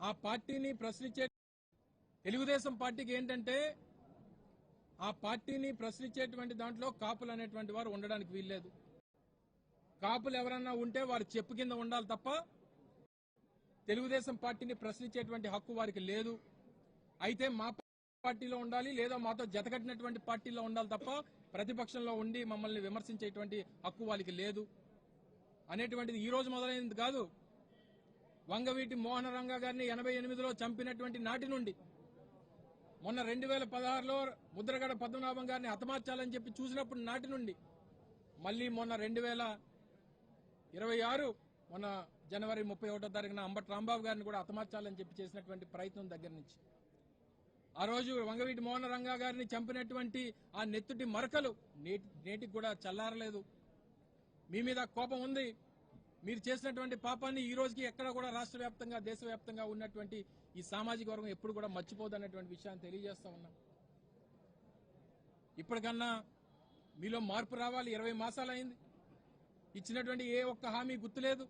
ఆ పార్టీని ప్రశ్నించే తెలుగుదేశం పార్టీకి ఏంటంటే ఆ పార్టీని ప్రశ్నించేటువంటి దాంట్లో కాపులు అనేటువంటి వారు ఉండడానికి వీల్లేదు. కాపులు ఎవరన్నా ఉంటే వారు చెప్పు కింద ఉండాలి తప్ప తెలుగుదేశం పార్టీని ప్రశ్నించేటువంటి హక్కు వారికి లేదు. అయితే మా పార్టీలో ఉండాలి లేదా మాతో జతకట్టినటువంటి పార్టీలో ఉండాలి తప్ప ప్రతిపక్షంలో ఉండి మమ్మల్ని విమర్శించేటువంటి హక్కు వారికి లేదు అనేటువంటిది ఈ రోజు మొదలైనది కాదు. వంగవీటి మోహన రంగా గారిని 88లో చంపినటువంటి నాటి నుండి మొన్న 2016లో ముద్రగడ పద్మనాభం గారిని హతమార్చాలని చెప్పి చూసినప్పుడు నాటి నుండి మళ్లీ మొన్న 2026 మొన్న జనవరి 31వ తారీఖున అంబటి రాంబాబు గారిని కూడా హతమార్చాలని చెప్పి చేసినటువంటి ప్రయత్నం దగ్గర నుంచి ఆ రోజు వంగవీటి మోహన రంగా గారిని చంపినటువంటి ఆ నెత్తుటి మరకలు నేటికి కూడా చల్లారలేదు. మీ మీద కోపం ఉంది. మీరు చేసినటువంటి పాపాన్ని ఈ రోజుకి ఎక్కడ కూడా రాష్ట్ర వ్యాప్తంగా దేశవ్యాప్తంగా ఉన్నటువంటి ఈ సామాజిక వర్గం ఎప్పుడు కూడా మర్చిపోదు అన్నటువంటి విషయాన్ని తెలియజేస్తా ఉన్నాం. ఇప్పటికన్నా మీలో మార్పు రావాలి. 20 మాసాలైంది. ఇచ్చినటువంటి ఏ ఒక్క హామీ గుర్తులేదు.